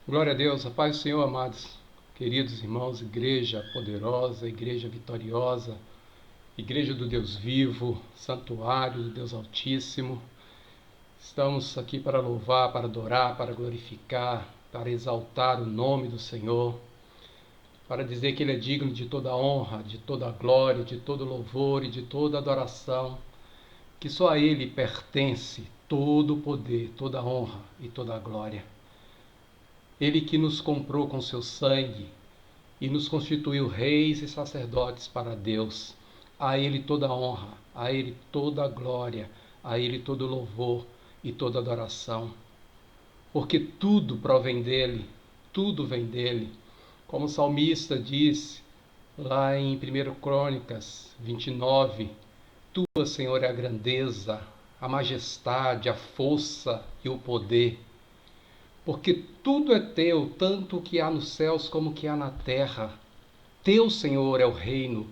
Glória a Deus, a paz do Senhor, amados, queridos irmãos, igreja poderosa, igreja vitoriosa, igreja do Deus vivo, santuário do Deus Altíssimo. Estamos aqui para louvar, para adorar, para glorificar, para exaltar o nome do Senhor, para dizer que Ele é digno de toda honra, de toda glória, de todo louvor e de toda adoração, que só a Ele pertence todo o poder, toda a honra e toda a glória. Ele que nos comprou com seu sangue e nos constituiu reis e sacerdotes para Deus. A Ele toda a honra, a Ele toda a glória, a Ele todo o louvor e toda a adoração. Porque tudo provém dEle, tudo vem dEle. Como o salmista diz lá em 1 Crônicas 29, Tua, Senhor, é a grandeza, a majestade, a força e o poder. Porque tudo é teu, tanto o que há nos céus como o que há na terra. Teu, Senhor, é o reino,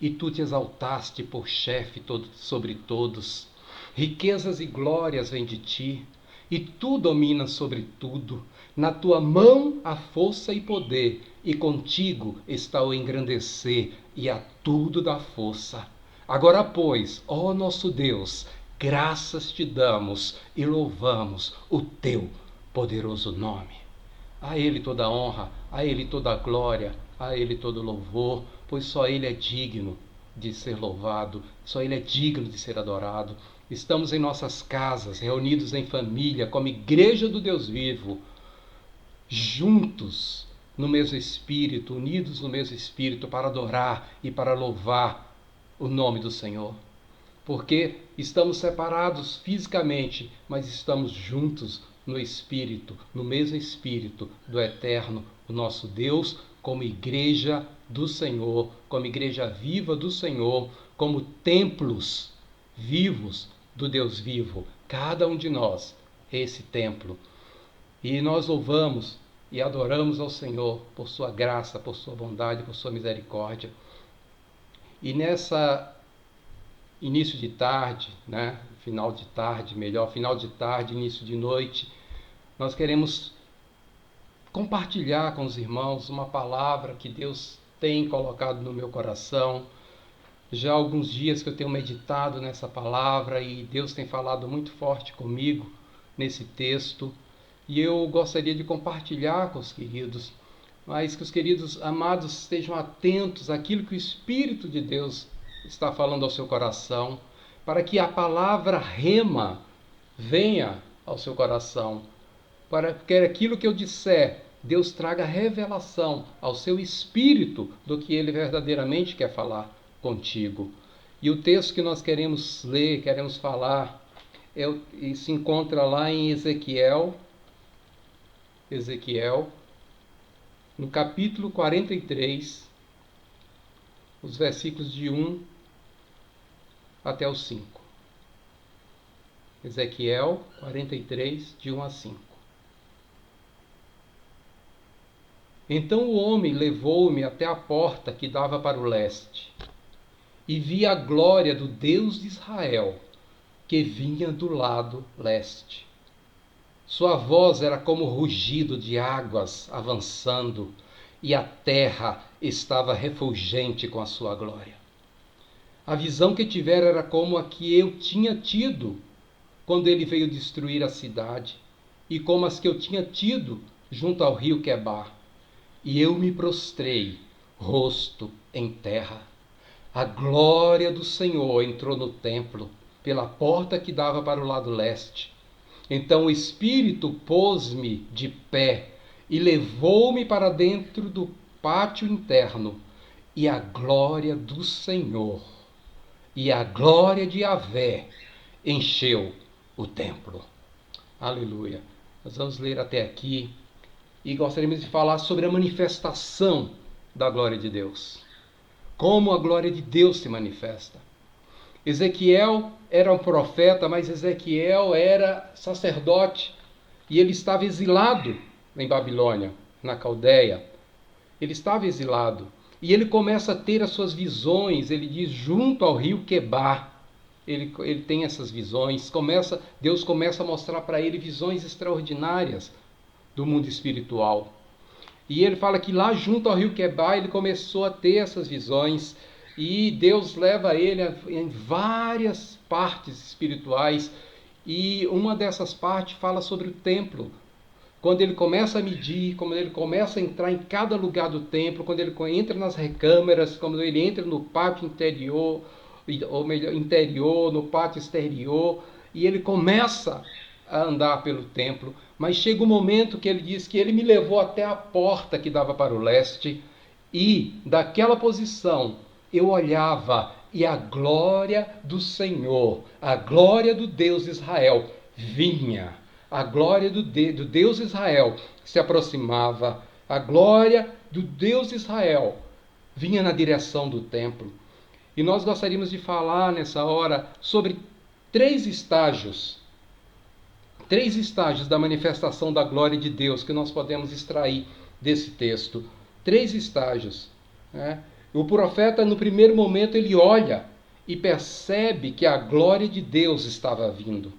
e tu te exaltaste por chefe sobre todos. Riquezas e glórias vêm de ti, e tu dominas sobre tudo. Na tua mão há força e poder, e contigo está o engrandecer, e a tudo dá força. Agora, pois, ó nosso Deus, graças te damos e louvamos o teu poderoso nome. A Ele toda a honra, a Ele toda a glória, a Ele todo o louvor, pois só Ele é digno de ser louvado, só Ele é digno de ser adorado. Estamos em nossas casas, reunidos em família, como igreja do Deus vivo, juntos no mesmo Espírito, unidos no mesmo Espírito, para adorar e para louvar o nome do Senhor. Porque estamos separados fisicamente, mas estamos juntos no Espírito, no mesmo Espírito do Eterno, o nosso Deus, como igreja do Senhor, como igreja viva do Senhor, como templos vivos do Deus vivo. Cada um de nós é esse templo. E nós louvamos e adoramos ao Senhor por sua graça, por sua bondade, por sua misericórdia. E nessa início de tarde, final de tarde, final de tarde, início de noite, nós queremos compartilhar com os irmãos uma palavra que Deus tem colocado no meu coração. Já há alguns dias que eu tenho meditado nessa palavra e Deus tem falado muito forte comigo nesse texto. E eu gostaria de compartilhar com os queridos, mas que os queridos amados estejam atentos àquilo que o Espírito de Deus está falando ao seu coração, para que a palavra rema venha ao seu coração, para que aquilo que eu disser, Deus traga revelação ao seu espírito do que Ele verdadeiramente quer falar contigo. E o texto que nós queremos ler, queremos falar, se encontra lá em Ezequiel, no capítulo 43, os versículos de 1 até o 5. Ezequiel 43, de 1 a 5. Então o homem levou-me até a porta que dava para o leste, e vi a glória do Deus de Israel, que vinha do lado leste. Sua voz era como rugido de águas avançando, e a terra estava refulgente com a sua glória. A visão que tivera era como a que eu tinha tido quando ele veio destruir a cidade, e como as que eu tinha tido junto ao rio Quebar. E eu me prostrei, rosto em terra. A glória do Senhor entrou no templo, pela porta que dava para o lado leste. Então o Espírito pôs-me de pé e levou-me para dentro do pátio interno, e a glória do Senhor e a glória de Yahvé encheu o templo. Aleluia. Nós vamos ler até aqui e gostaríamos de falar sobre a manifestação da glória de Deus. Como a glória de Deus se manifesta. Ezequiel era um profeta, mas Ezequiel era sacerdote e ele estava exilado em Babilônia, na Caldeia. Ele estava exilado e ele começa a ter as suas visões, ele diz, junto ao rio Quebar. Ele tem essas visões, Deus começa a mostrar para ele visões extraordinárias, do mundo espiritual. E ele fala que lá junto ao rio Quebar ele começou a ter essas visões e Deus leva ele em várias partes espirituais, e uma dessas partes fala sobre o templo. Quando ele começa a medir, quando ele começa a entrar em cada lugar do templo, quando ele entra nas recâmaras, quando ele entra no pátio interior, ou melhor, interior, no pátio exterior, e ele começa a andar pelo templo. Mas chega um momento que ele diz que ele me levou até a porta que dava para o leste, e daquela posição eu olhava, e a glória do Senhor, a glória do Deus de Israel vinha. A glória do Deus de Israel se aproximava. A glória do Deus de Israel vinha na direção do templo. E nós gostaríamos de falar nessa hora sobre três estágios da manifestação da glória de Deus que nós podemos extrair desse texto. Três estágios, né? O profeta, no primeiro momento, ele olha e percebe que a glória de Deus estava vindo.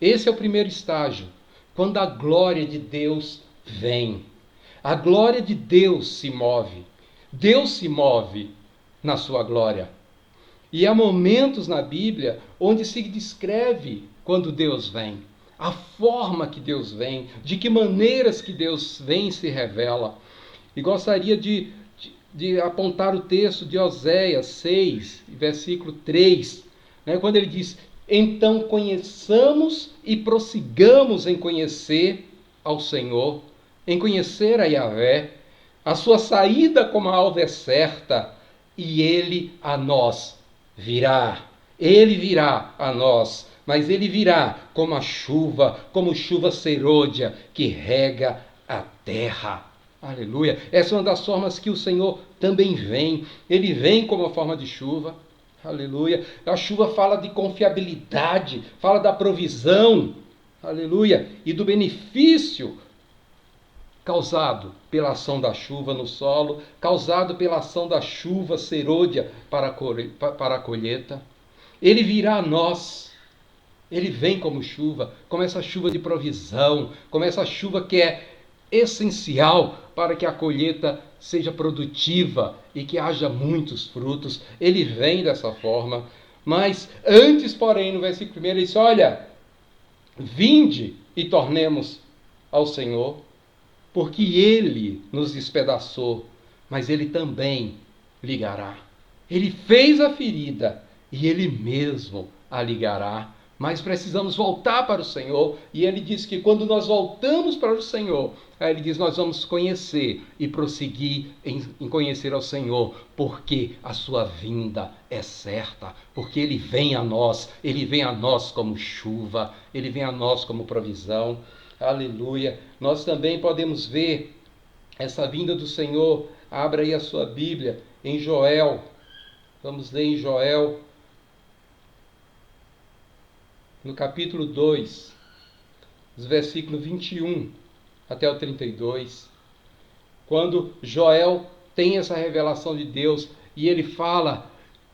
Esse é o primeiro estágio, quando a glória de Deus vem. A glória de Deus se move. Deus se move na sua glória. E há momentos na Bíblia onde se descreve quando Deus vem. A forma que Deus vem, de que maneiras que Deus vem e se revela. E gostaria de apontar o texto de Oséias 6, versículo 3, né, quando ele diz: então conheçamos e prossigamos em conhecer ao Senhor, em conhecer a Yahvé. A sua saída como a alva é certa, e ele a nós virá. Ele virá a nós, mas ele virá como chuva serôdia que rega a terra. Aleluia. Essa é uma das formas que o Senhor também vem. Ele vem como a forma de chuva. Aleluia. A chuva fala de confiabilidade, fala da provisão. Aleluia. E do benefício causado pela ação da chuva no solo, causado pela ação da chuva serôdia para a colheita. Ele virá a nós. Ele vem como essa chuva de provisão, como essa chuva que é essencial para que a colheita seja produtiva e que haja muitos frutos. Ele vem dessa forma. Mas antes, porém, no versículo 1, ele diz: olha, vinde e tornemos ao Senhor, porque ele nos despedaçou, mas ele também ligará. Ele fez a ferida e ele mesmo a ligará. Mas precisamos voltar para o Senhor, e ele diz que quando nós voltamos para o Senhor, ele diz, nós vamos conhecer e prosseguir em conhecer ao Senhor, porque a sua vinda é certa, porque ele vem a nós como chuva, ele vem a nós como provisão. Aleluia. Nós também podemos ver essa vinda do Senhor. Abra aí a sua Bíblia em Joel. Vamos ler em Joel, no capítulo 2, dos versículos 21 até o 32, quando Joel tem essa revelação de Deus, e ele fala: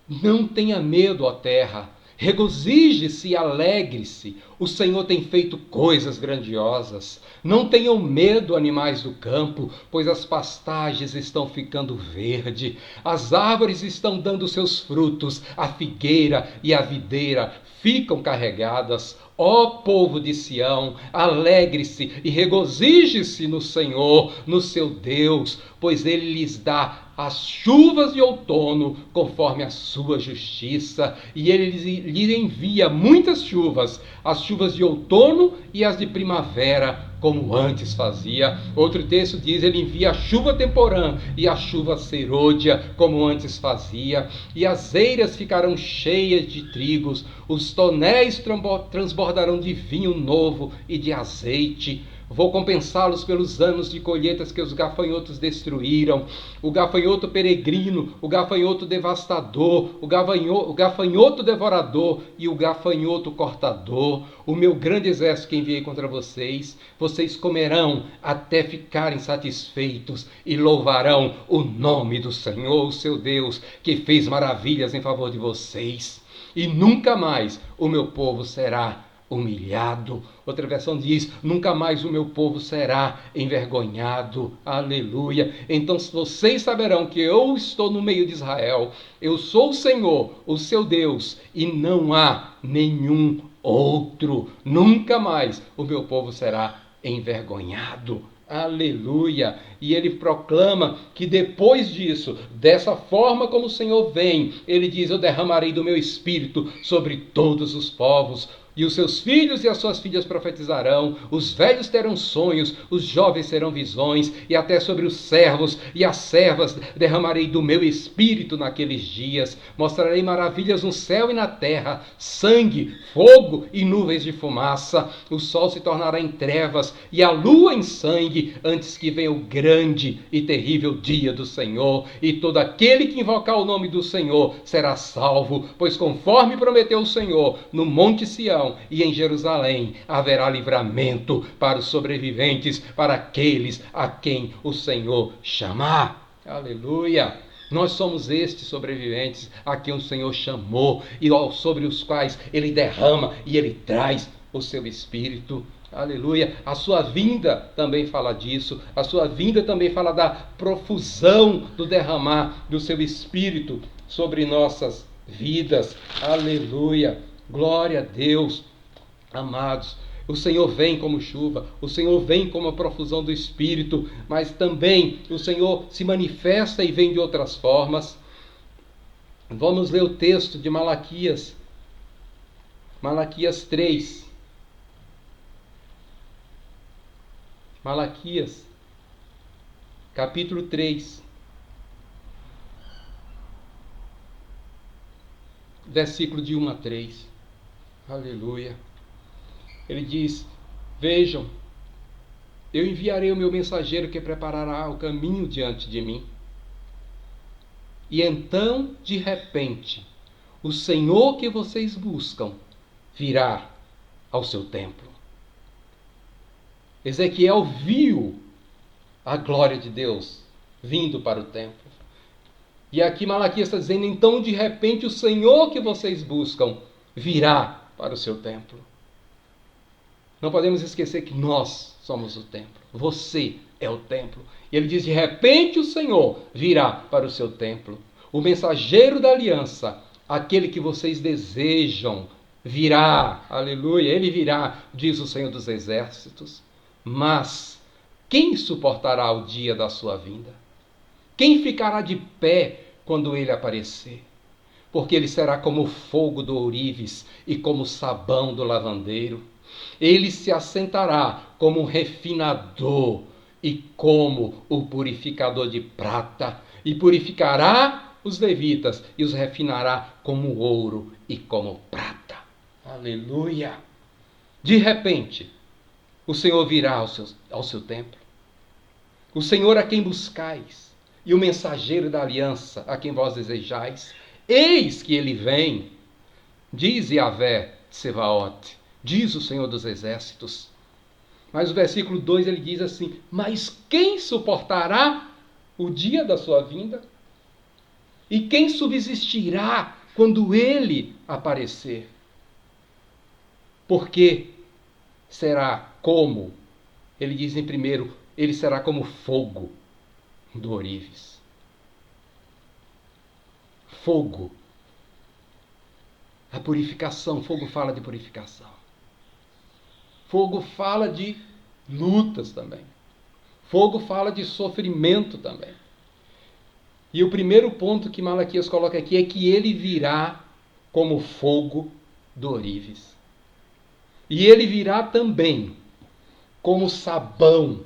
não tenha medo, ó terra, regozije-se e alegre-se, o Senhor tem feito coisas grandiosas. Não tenham medo, animais do campo, pois as pastagens estão ficando verde, as árvores estão dando seus frutos, a figueira e a videira ficam carregadas. Ó povo de Sião, alegre-se e regozije-se no Senhor, no seu Deus, pois ele lhes dá as chuvas de outono conforme a sua justiça, e ele lhes envia muitas chuvas, as chuvas de outono e as de primavera, como antes fazia. Outro texto diz: ele envia a chuva temporã e a chuva serôdia, como antes fazia, e as eiras ficarão cheias de trigos, os tonéis transbordarão de vinho novo e de azeite. Vou compensá-los pelos anos de colheitas que os gafanhotos destruíram. O gafanhoto peregrino, o gafanhoto devastador, o gafanhoto devorador e o gafanhoto cortador. O meu grande exército que enviei contra vocês. Vocês comerão até ficarem satisfeitos e louvarão o nome do Senhor, o seu Deus, que fez maravilhas em favor de vocês. E nunca mais o meu povo será humilhado. Outra versão diz: nunca mais o meu povo será envergonhado. Aleluia. Então vocês saberão que eu estou no meio de Israel. Eu sou o Senhor, o seu Deus, e não há nenhum outro. Nunca mais o meu povo será envergonhado. Aleluia! E ele proclama que depois disso, dessa forma como o Senhor vem, ele diz: eu derramarei do meu espírito sobre todos os povos. E os seus filhos e as suas filhas profetizarão, os velhos terão sonhos, os jovens terão visões, e até sobre os servos e as servas derramarei do meu espírito naqueles dias. Mostrarei maravilhas no céu e na terra, sangue, fogo e nuvens de fumaça. O sol se tornará em trevas e a lua em sangue, antes que venha o grande e terrível dia do Senhor. E todo aquele que invocar o nome do Senhor será salvo, pois conforme prometeu o Senhor, no monte Sião e em Jerusalém haverá livramento para os sobreviventes, para aqueles a quem o Senhor chamar. Aleluia! Nós somos estes sobreviventes a quem o Senhor chamou e sobre os quais Ele derrama e Ele traz o seu Espírito. Aleluia! A sua vinda também fala disso. A sua vinda também fala da profusão do derramar do seu Espírito sobre nossas vidas. Aleluia! Glória a Deus, amados. O Senhor vem como chuva, o Senhor vem como a profusão do Espírito, mas também o Senhor se manifesta e vem de outras formas. Vamos ler o texto de Malaquias, Malaquias 3. Malaquias, capítulo 3, versículo de 1 a 3. Aleluia. Ele diz: vejam, eu enviarei o meu mensageiro que preparará o caminho diante de mim. E então, de repente, o Senhor que vocês buscam virá ao seu templo. Ezequiel viu a glória de Deus vindo para o templo. E aqui Malaquias está dizendo: então, de repente, o Senhor que vocês buscam virá para o seu templo. Não podemos esquecer que nós somos o templo. Você é o templo. E ele diz: de repente o Senhor virá para o seu templo. O mensageiro da aliança, aquele que vocês desejam, virá. Aleluia. Ele virá, diz o Senhor dos Exércitos. Mas quem suportará o dia da sua vinda? Quem ficará de pé quando ele aparecer? Porque ele será como o fogo do ourives e como o sabão do lavandeiro. Ele se assentará como um refinador e como o purificador de prata, e purificará os levitas e os refinará como ouro e como prata. Aleluia! De repente, o Senhor virá ao seu templo. O Senhor a quem buscais, e o mensageiro da aliança a quem vós desejais. Eis que ele vem, diz Yahvé Tsevaot, diz o Senhor dos Exércitos. Mas o versículo 2 ele diz assim: mas quem suportará o dia da sua vinda? E quem subsistirá quando ele aparecer? Porque será como, ele diz em primeiro, ele será como fogo do ourives. Fogo. A purificação, fogo fala de purificação. Fogo fala de lutas também. Fogo fala de sofrimento também. E o primeiro ponto que Malaquias coloca aqui é que ele virá como fogo do ourives. E ele virá também como sabão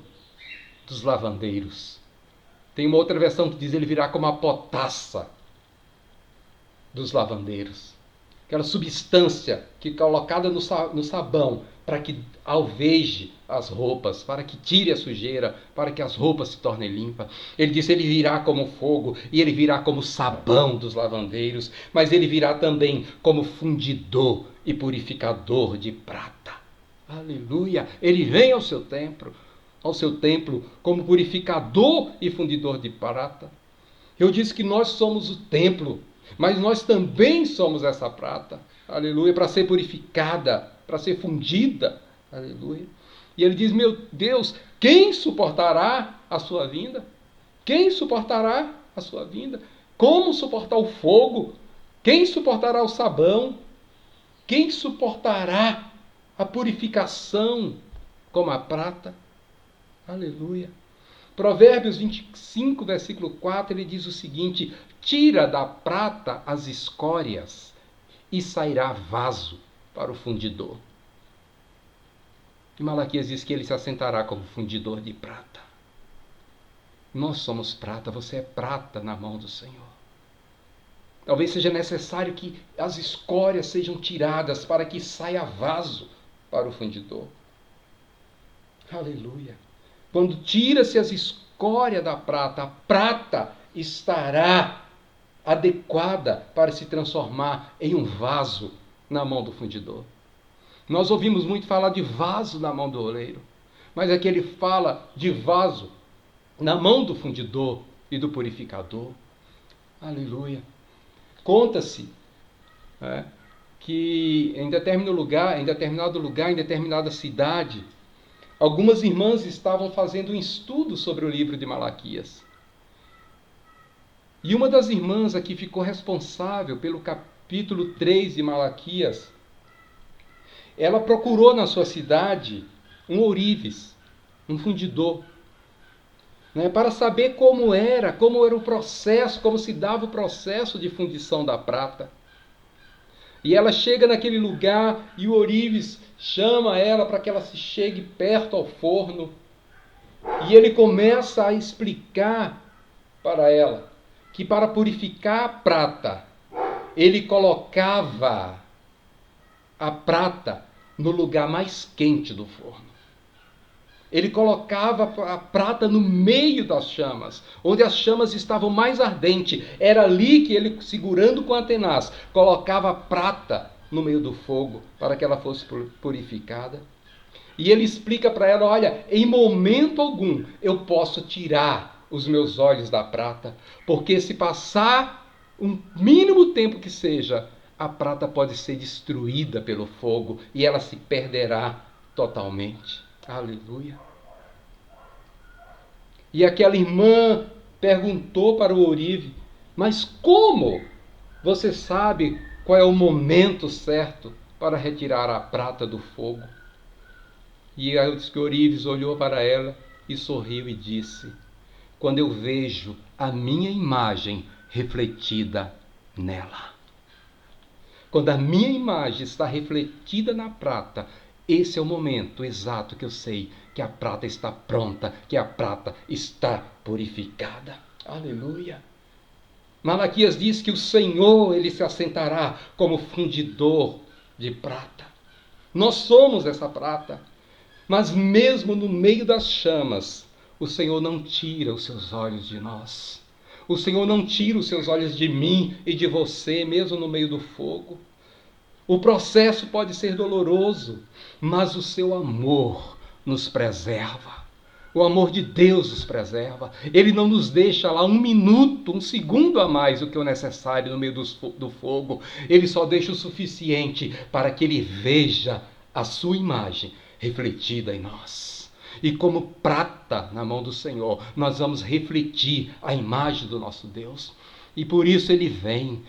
dos lavandeiros. Tem uma outra versão que diz: ele virá como a potassa dos lavandeiros. Aquela substância que é colocada no sabão para que alveje as roupas, para que tire a sujeira, para que as roupas se tornem limpas. Ele disse: ele virá como fogo e ele virá como sabão dos lavandeiros, mas ele virá também como fundidor e purificador de prata. Aleluia! Ele vem ao seu templo como purificador e fundidor de prata. Eu disse que nós somos o templo, mas nós também somos essa prata, aleluia, para ser purificada para ser fundida. Aleluia. E ele diz, meu Deus, quem suportará a sua vinda? Quem suportará a sua vinda? Como suportar o fogo? Quem suportará o sabão? Quem suportará a purificação como a prata? Aleluia. Provérbios 25, versículo 4, ele diz o seguinte: tira da prata as escórias e sairá vaso para o fundidor. E Malaquias diz que ele se assentará como fundidor de prata. Nós somos prata, você é prata na mão do Senhor. Talvez seja necessário que as escórias sejam tiradas para que saia vaso para o fundidor. Aleluia. Quando tira-se as escórias da prata, a prata estará adequada para se transformar em um vaso na mão do fundidor. Nós ouvimos muito falar de vaso na mão do oleiro, mas aqui ele fala de vaso na mão do fundidor e do purificador. Aleluia. Conta-se que em determinado lugar, em determinada cidade, algumas irmãs estavam fazendo um estudo sobre o livro de Malaquias. E uma das irmãs aqui ficou responsável pelo capítulo 3 de Malaquias. Ela procurou na sua cidade um ourives, um fundidor, para saber como era o processo, como se dava o processo de fundição da prata. E ela chega naquele lugar e o ourives chama ela para que ela se chegue perto ao forno. E ele começa a explicar para ela que para purificar a prata, ele colocava a prata no lugar mais quente do forno. Ele colocava a prata no meio das chamas, onde as chamas estavam mais ardentes. Era ali que ele, segurando com a tenaz, colocava a prata no meio do fogo, para que ela fosse purificada. E ele explica para ela, olha, em momento algum eu posso tirar os meus olhos da prata, porque se passar um mínimo tempo que seja, a prata pode ser destruída pelo fogo e ela se perderá totalmente. Aleluia. E aquela irmã perguntou para o ourive, mas como você sabe qual é o momento certo para retirar a prata do fogo? E aí o ourives olhou para ela e sorriu e disse, quando eu vejo a minha imagem refletida nela. Quando a minha imagem está refletida na prata, esse é o momento exato que eu sei que a prata está pronta, que a prata está purificada. Aleluia. Malaquias diz que o Senhor, ele se assentará como fundidor de prata. Nós somos essa prata. Mas mesmo no meio das chamas, o Senhor não tira os seus olhos de nós. O Senhor não tira os seus olhos de mim e de você, mesmo no meio do fogo. O processo pode ser doloroso, mas o seu amor nos preserva. O amor de Deus nos preserva. Ele não nos deixa lá um minuto, um segundo a mais do que o necessário no meio do fogo. Ele só deixa o suficiente para que ele veja a sua imagem refletida em nós. E como prata na mão do Senhor, nós vamos refletir a imagem do nosso Deus. E por isso ele vem.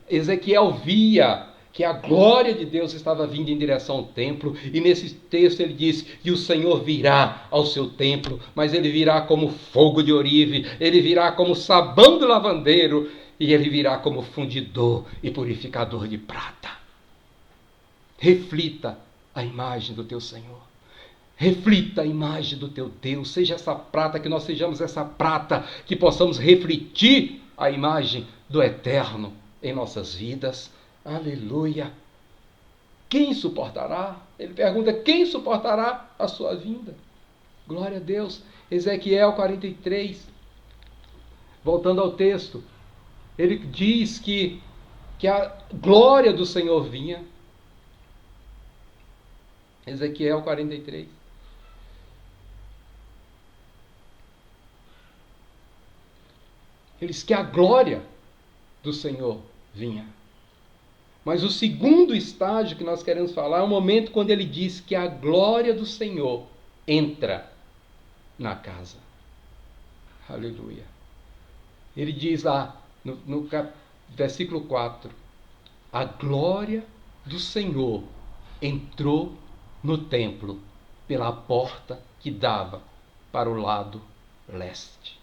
Ezequiel via que a glória de Deus estava vindo em direção ao templo, e nesse texto ele diz que o Senhor virá ao seu templo, mas ele virá como fogo de orive, ele virá como sabão do lavandeiro, e ele virá como fundidor e purificador de prata. Reflita a imagem do teu Senhor. Reflita a imagem do teu Deus. Seja essa prata, que nós sejamos essa prata, que possamos refletir a imagem do eterno em nossas vidas. Aleluia. Quem suportará? Ele pergunta, quem suportará a sua vinda? Glória a Deus. Ezequiel 43. Voltando ao texto. Ele diz que a glória do Senhor vinha. Ezequiel 43. Ele diz que a glória do Senhor vinha. Mas o segundo estágio que nós queremos falar é o momento quando ele diz que a glória do Senhor entra na casa. Aleluia. Ele diz lá no versículo 4, a glória do Senhor entrou no templo pela porta que dava para o lado leste.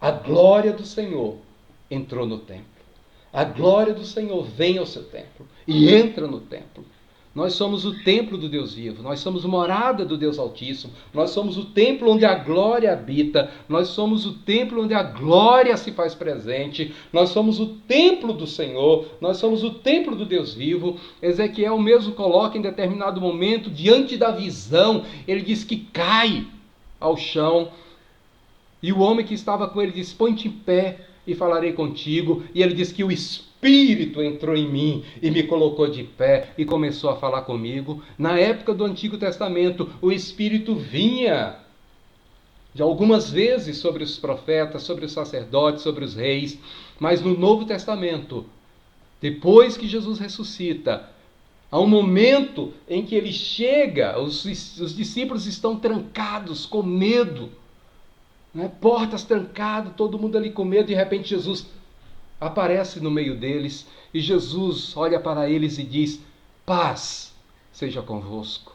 A glória do Senhor entrou no templo. A glória do Senhor vem ao seu templo e entra no templo. Nós somos o templo do Deus vivo, nós somos morada do Deus Altíssimo, nós somos o templo onde a glória habita, nós somos o templo onde a glória se faz presente, nós somos o templo do Senhor, nós somos o templo do Deus vivo. Ezequiel mesmo coloca em determinado momento, diante da visão, ele diz que cai ao chão, e o homem que estava com ele diz, põe-te em pé e falarei contigo, e ele diz que o Espírito entrou em mim e me colocou de pé e começou a falar comigo. Na época do Antigo Testamento, o Espírito vinha de algumas vezes sobre os profetas, sobre os sacerdotes, sobre os reis, mas no Novo Testamento, depois que Jesus ressuscita, há um momento em que ele chega, os discípulos estão trancados, com medo, né? Portas trancadas, todo mundo ali com medo, de repente Jesus aparece no meio deles, e Jesus olha para eles e diz, paz seja convosco,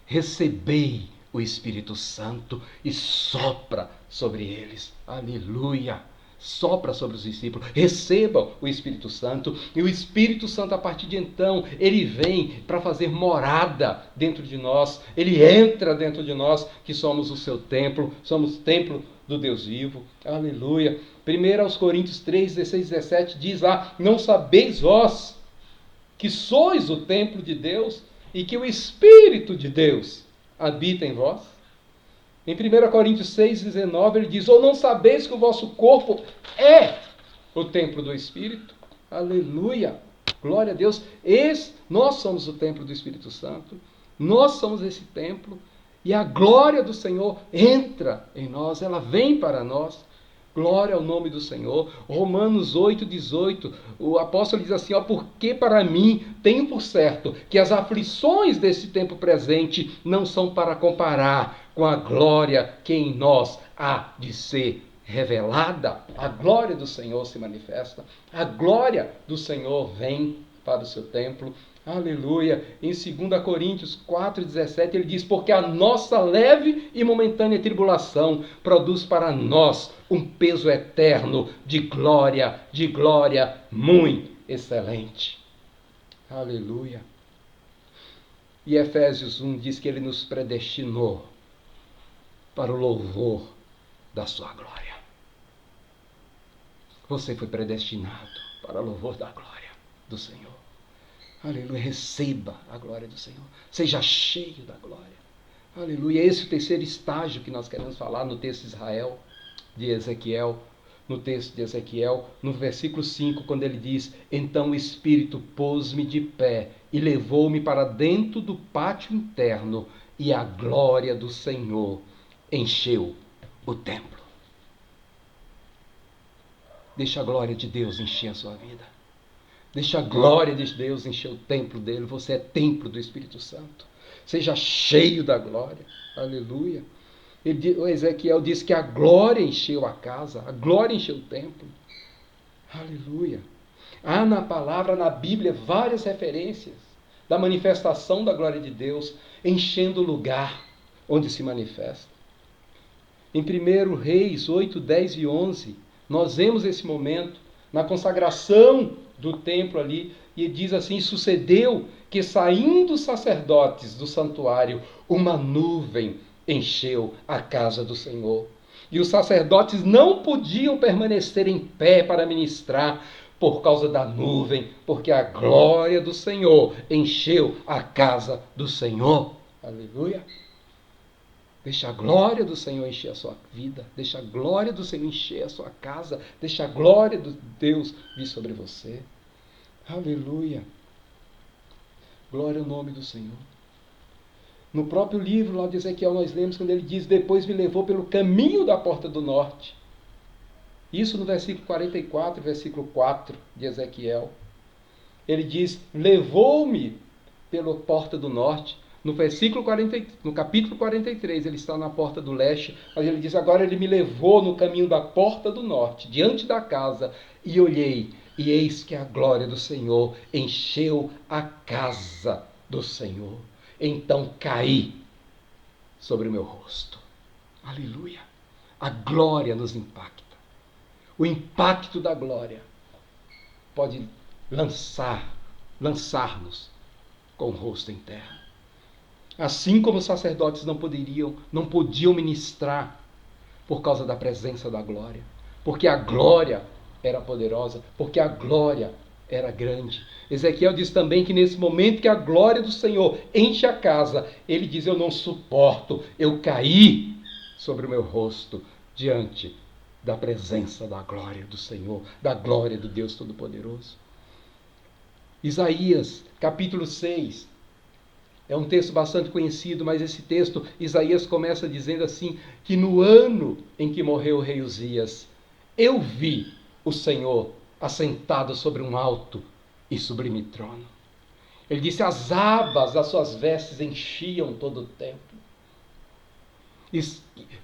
recebei o Espírito Santo, e sopra sobre eles, aleluia, sopra sobre os discípulos, recebam o Espírito Santo, e o Espírito Santo a partir de então, ele vem para fazer morada dentro de nós, ele entra dentro de nós, que somos o seu templo, somos templo do Deus vivo, aleluia. 1 Coríntios 3, 16, 17 diz lá, não sabeis vós que sois o templo de Deus e que o Espírito de Deus habita em vós? Em 1 Coríntios 6, 19 ele diz, ou não sabeis que o vosso corpo é o templo do Espírito? Aleluia, glória a Deus. Nós somos o templo do Espírito Santo, nós somos esse templo, e a glória do Senhor entra em nós, ela vem para nós. Glória ao nome do Senhor. Romanos 8, 18, o apóstolo diz assim, porque para mim tenho por certo que as aflições desse tempo presente não são para comparar com a glória que em nós há de ser revelada. A glória do Senhor se manifesta, a glória do Senhor vem para o seu templo. Aleluia. Em 2 Coríntios 4,17 ele diz, porque a nossa leve e momentânea tribulação produz para nós um peso eterno de glória muito excelente. Aleluia. E Efésios 1 diz que ele nos predestinou para o louvor da sua glória. Você foi predestinado para o louvor da glória do Senhor. Aleluia, receba a glória do Senhor. Seja cheio da glória. Aleluia, esse é o terceiro estágio que nós queremos falar no texto de Ezequiel. No texto de Ezequiel, no versículo 5, quando ele diz, então o Espírito pôs-me de pé e levou-me para dentro do pátio interno, e a glória do Senhor encheu o templo. Deixa a glória de Deus encher a sua vida. Deixa a glória de Deus encher o templo dele. Você é templo do Espírito Santo. Seja cheio da glória. Aleluia. O Ezequiel diz que a glória encheu a casa, a glória encheu o templo. Aleluia. Há na palavra, na Bíblia, várias referências da manifestação da glória de Deus enchendo o lugar onde se manifesta. Em 1 Reis 8, 10 e 11, nós vemos esse momento na consagração do templo ali, e diz assim, sucedeu que saindo os sacerdotes do santuário, uma nuvem encheu a casa do Senhor. E os sacerdotes não podiam permanecer em pé para ministrar por causa da nuvem, porque a glória do Senhor encheu a casa do Senhor. Aleluia. Deixa a glória do Senhor encher a sua vida. Deixa a glória do Senhor encher a sua casa. Deixa a glória de Deus vir sobre você. Aleluia. Glória ao nome do Senhor. No próprio livro lá de Ezequiel nós lemos quando ele diz, depois me levou pelo caminho da porta do norte. Isso no versículo 44, versículo 4 de Ezequiel. Ele diz, levou-me pela porta do norte. No capítulo 43, ele está na porta do leste, mas ele diz, agora ele me levou no caminho da porta do norte, diante da casa, e olhei, e eis que a glória do Senhor encheu a casa do Senhor. Então caí sobre o meu rosto. Aleluia! A glória nos impacta. O impacto da glória pode lançar-nos com o rosto em terra. Assim como os sacerdotes não podiam ministrar por causa da presença da glória, porque a glória era poderosa, porque a glória era grande. Ezequiel diz também que nesse momento que a glória do Senhor enche a casa, ele diz, eu não suporto, eu caí sobre o meu rosto diante da presença da glória do Senhor, da glória do Deus Todo-Poderoso. Isaías, capítulo 6, é um texto bastante conhecido, mas esse texto, Isaías começa dizendo assim, que no ano em que morreu o rei Uzias, eu vi o Senhor assentado sobre um alto e sublime trono. Ele disse, as abas das suas vestes enchiam todo o templo.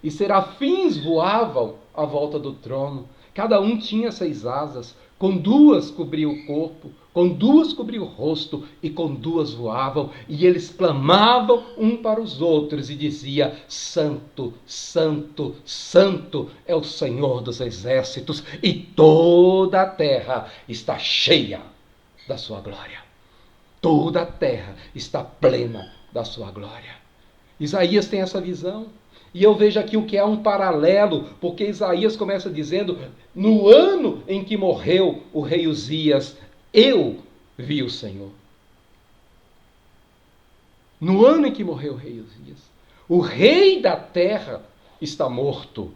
E serafins voavam à volta do trono. Cada um tinha 6 asas, com 2 cobria o corpo, com 2 cobria o rosto, e com 2 voavam, e eles clamavam um para os outros, e dizia, Santo, Santo, Santo é o Senhor dos exércitos, e toda a terra está cheia da sua glória. Toda a terra está plena da sua glória. Isaías tem essa visão. E eu vejo aqui o que é um paralelo, porque Isaías começa dizendo, no ano em que morreu o rei Uzias, eu vi o Senhor. No ano em que morreu o rei Uzias, o rei da terra está morto,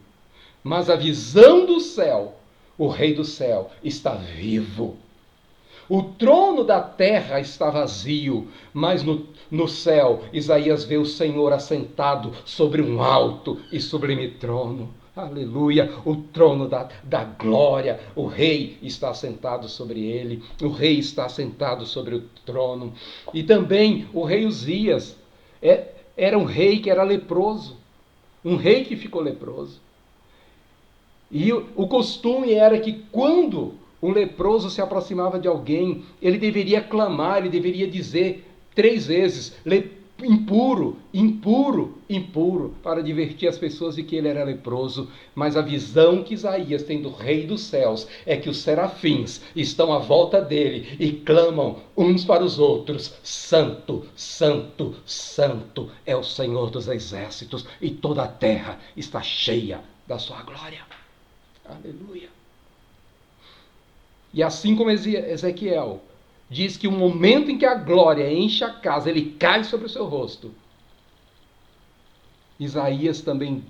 mas a visão do céu, o rei do céu está vivo. O trono da terra está vazio, mas no céu, Isaías vê o Senhor assentado sobre um alto e sublime trono. Aleluia! O trono da glória, o rei está assentado sobre ele, o rei está assentado sobre o trono. E também o rei Uzias era um rei que era leproso, um rei que ficou leproso. E o costume era que quando um leproso se aproximava de alguém, ele deveria clamar, ele deveria dizer 3 vezes, impuro, impuro, impuro, para advertir as pessoas de que ele era leproso. Mas a visão que Isaías tem do Rei dos Céus é que os serafins estão à volta dele e clamam uns para os outros, Santo, Santo, Santo é o Senhor dos exércitos, e toda a terra está cheia da sua glória. Aleluia! E assim como Ezequiel diz que o momento em que a glória enche a casa, ele cai sobre o seu rosto, Isaías também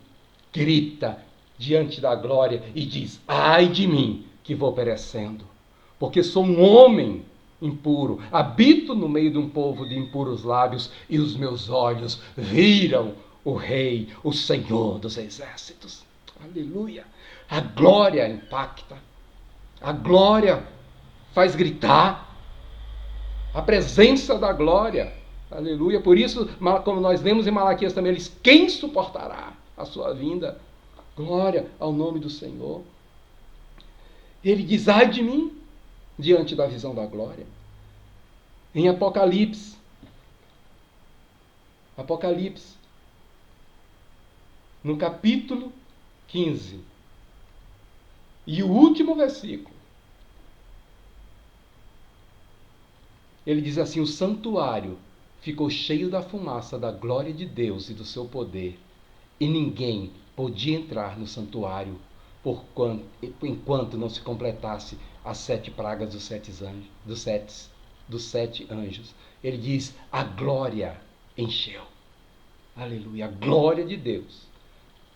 grita diante da glória e diz, ai de mim que vou perecendo, porque sou um homem impuro, habito no meio de um povo de impuros lábios, e os meus olhos viram o Rei, o Senhor dos exércitos. Aleluia! A glória impacta. A glória faz gritar. A presença da glória. Aleluia. Por isso, como nós lemos em Malaquias também, eles, quem suportará a sua vinda? Glória ao nome do Senhor. Ele diz, ai de mim, diante da visão da glória. Em Apocalipse, no capítulo 15, e o último versículo, ele diz assim, o santuário ficou cheio da fumaça da glória de Deus e do seu poder, e ninguém podia entrar no santuário enquanto não se completasse as 7 pragas dos sete anjos. Ele diz, a glória encheu. Aleluia, a glória de Deus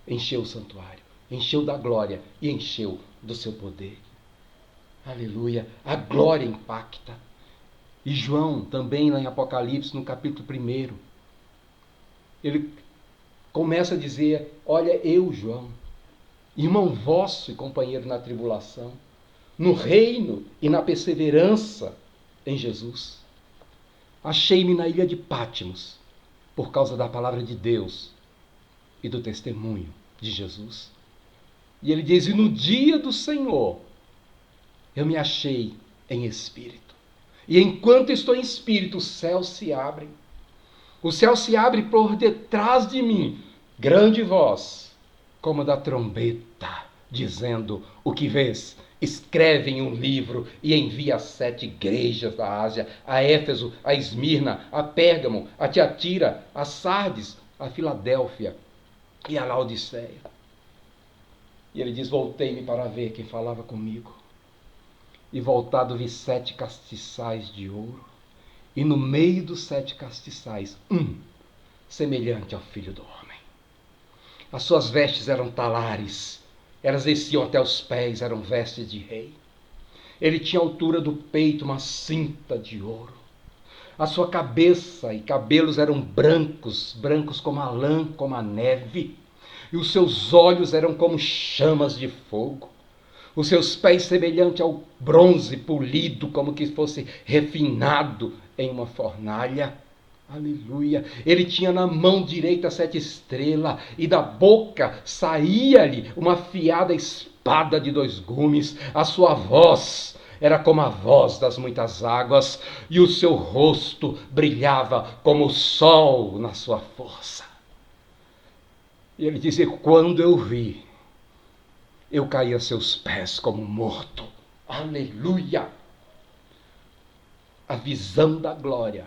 encheu o santuário, encheu da glória e encheu do seu poder. Aleluia, a glória impacta. E João, também lá em Apocalipse, no capítulo 1, ele começa a dizer, olha, eu, João, irmão vosso e companheiro na tribulação, no reino e na perseverança em Jesus. Achei-me na ilha de Pátimos por causa da palavra de Deus e do testemunho de Jesus. E ele diz, e no dia do Senhor, eu me achei em espírito. E enquanto estou em espírito, os céus se abrem. O céu se abre por detrás de mim, grande voz, como da trombeta, dizendo, o que vês? Escreve em um livro e envia às 7 igrejas da Ásia, a Éfeso, a Esmirna, a Pérgamo, a Tiatira, a Sardes, a Filadélfia e a Laodiceia. E ele diz, voltei-me para ver quem falava comigo. E voltado vi 7 castiçais de ouro, e no meio dos 7 castiçais, semelhante ao Filho do Homem. As suas vestes eram talares, elas desciam até os pés, eram vestes de rei. Ele tinha a altura do peito, uma cinta de ouro. A sua cabeça e cabelos eram brancos, brancos como a lã, como a neve. E os seus olhos eram como chamas de fogo. Os seus pés semelhante ao bronze polido, como que fosse refinado em uma fornalha. Aleluia. Ele tinha na mão direita 7 estrelas, e da boca saía-lhe uma afiada espada de 2 gumes. A sua voz era como a voz das muitas águas, e o seu rosto brilhava como o sol na sua força. E ele dizia, quando eu vi, eu caí a seus pés como morto. Aleluia! A visão da glória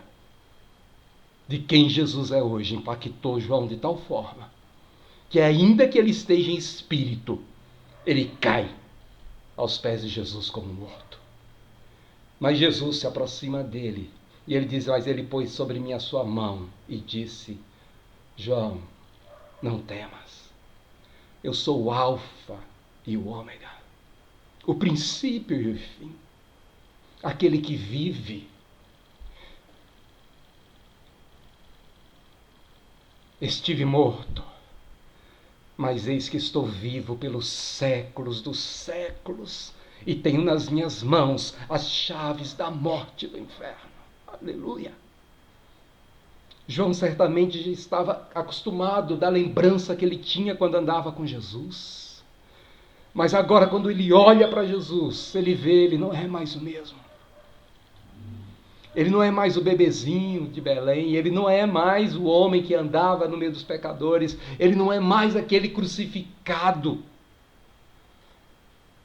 de quem Jesus é hoje impactou João de tal forma que ainda que ele esteja em espírito, ele cai aos pés de Jesus como morto. Mas Jesus se aproxima dele e ele diz, mas ele pôs sobre mim a sua mão e disse, João, não temas, eu sou o Alfa e o Ômega, o princípio e o fim, aquele que vive. Estive morto, mas eis que estou vivo pelos séculos dos séculos, e tenho nas minhas mãos as chaves da morte e do inferno. Aleluia! João certamente já estava acostumado da lembrança que ele tinha quando andava com Jesus. Mas agora, quando ele olha para Jesus, ele vê, ele não é mais o mesmo. Ele não é mais o bebezinho de Belém, ele não é mais o homem que andava no meio dos pecadores, ele não é mais aquele crucificado.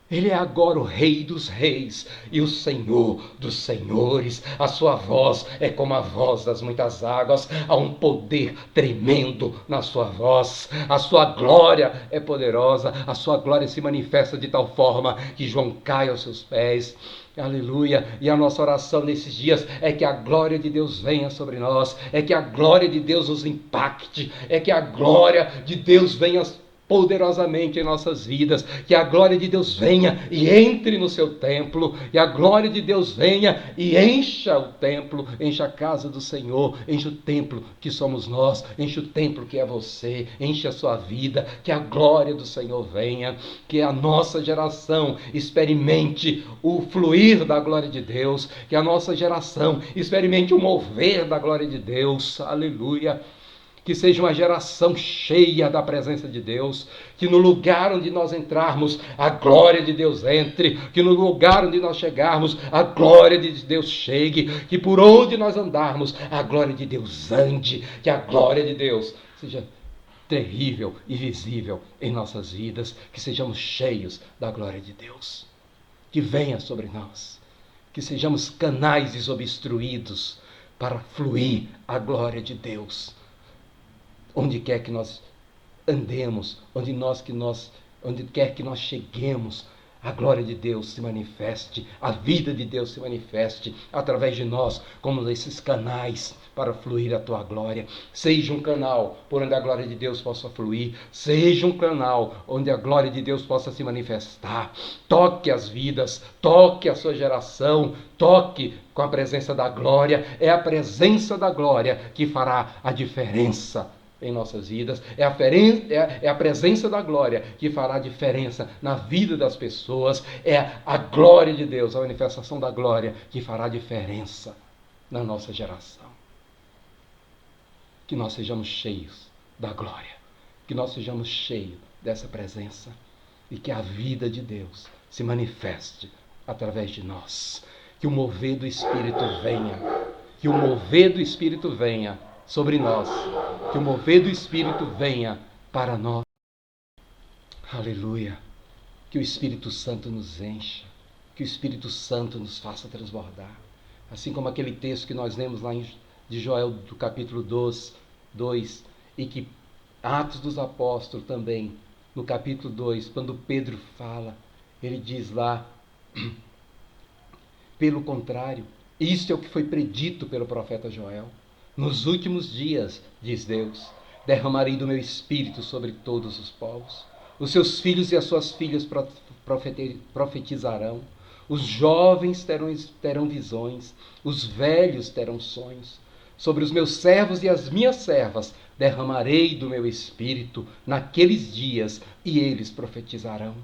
Ele é agora o Rei dos Reis e o Senhor dos Senhores. A sua voz é como a voz das muitas águas. Há um poder tremendo na sua voz. A sua glória é poderosa. A sua glória se manifesta de tal forma que João cai aos seus pés. Aleluia. E a nossa oração nesses dias é que a glória de Deus venha sobre nós. É que a glória de Deus nos impacte. É que a glória de Deus venha poderosamente em nossas vidas, que a glória de Deus venha e entre no seu templo, e a glória de Deus venha e encha o templo, encha a casa do Senhor, encha o templo que somos nós, encha o templo que é você, encha a sua vida, que a glória do Senhor venha, que a nossa geração experimente o fluir da glória de Deus, que a nossa geração experimente o mover da glória de Deus, aleluia. Que seja uma geração cheia da presença de Deus, que no lugar onde nós entrarmos, a glória de Deus entre, que no lugar onde nós chegarmos, a glória de Deus chegue, que por onde nós andarmos, a glória de Deus ande, que a glória de Deus seja terrível e visível em nossas vidas, que sejamos cheios da glória de Deus, que venha sobre nós, que sejamos canais desobstruídos para fluir a glória de Deus. Onde quer que nós andemos, onde quer que nós cheguemos, a glória de Deus se manifeste, a vida de Deus se manifeste através de nós, como esses canais para fluir a tua glória. Seja um canal por onde a glória de Deus possa fluir, seja um canal onde a glória de Deus possa se manifestar. Toque as vidas, toque a sua geração, toque com a presença da glória. É a presença da glória que fará a diferença em nossas vidas, é a presença da glória que fará diferença na vida das pessoas, é a glória de Deus, a manifestação da glória que fará diferença na nossa geração. Que nós sejamos cheios da glória, que nós sejamos cheios dessa presença e que a vida de Deus se manifeste através de nós. Que o mover do Espírito venha, que o mover do Espírito venha sobre nós, que o mover do Espírito venha para nós. Aleluia! Que o Espírito Santo nos encha, que o Espírito Santo nos faça transbordar. Assim como aquele texto que nós lemos lá de Joel, do capítulo 2, e que Atos dos Apóstolos também, no capítulo 2, quando Pedro fala, ele diz lá, pelo contrário, isto é o que foi predito pelo profeta Joel. Nos últimos dias, diz Deus, derramarei do meu espírito sobre todos os povos. Os seus filhos e as suas filhas profetizarão. Os jovens terão visões. Os velhos terão sonhos. Sobre os meus servos e as minhas servas derramarei do meu espírito naqueles dias, e eles profetizarão.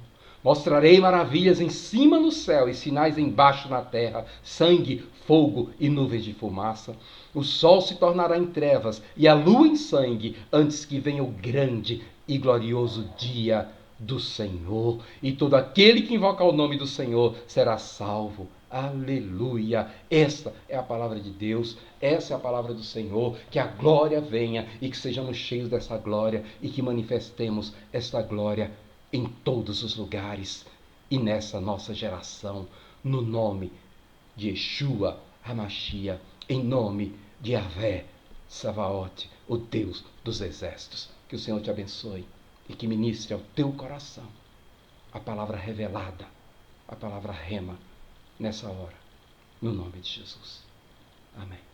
Mostrarei maravilhas em cima no céu e sinais embaixo na terra, sangue, fogo e nuvens de fumaça. O sol se tornará em trevas e a lua em sangue, antes que venha o grande e glorioso dia do Senhor. E todo aquele que invocar o nome do Senhor será salvo. Aleluia! Esta é a palavra de Deus, essa é a palavra do Senhor. Que a glória venha e que sejamos cheios dessa glória e que manifestemos esta glória em todos os lugares e nessa nossa geração, no nome de Yeshua HaMashiach, em nome de Yahvé Savaote, o Deus dos exércitos. Que o Senhor te abençoe e que ministre ao teu coração a palavra revelada, a palavra rema, nessa hora, no nome de Jesus. Amém.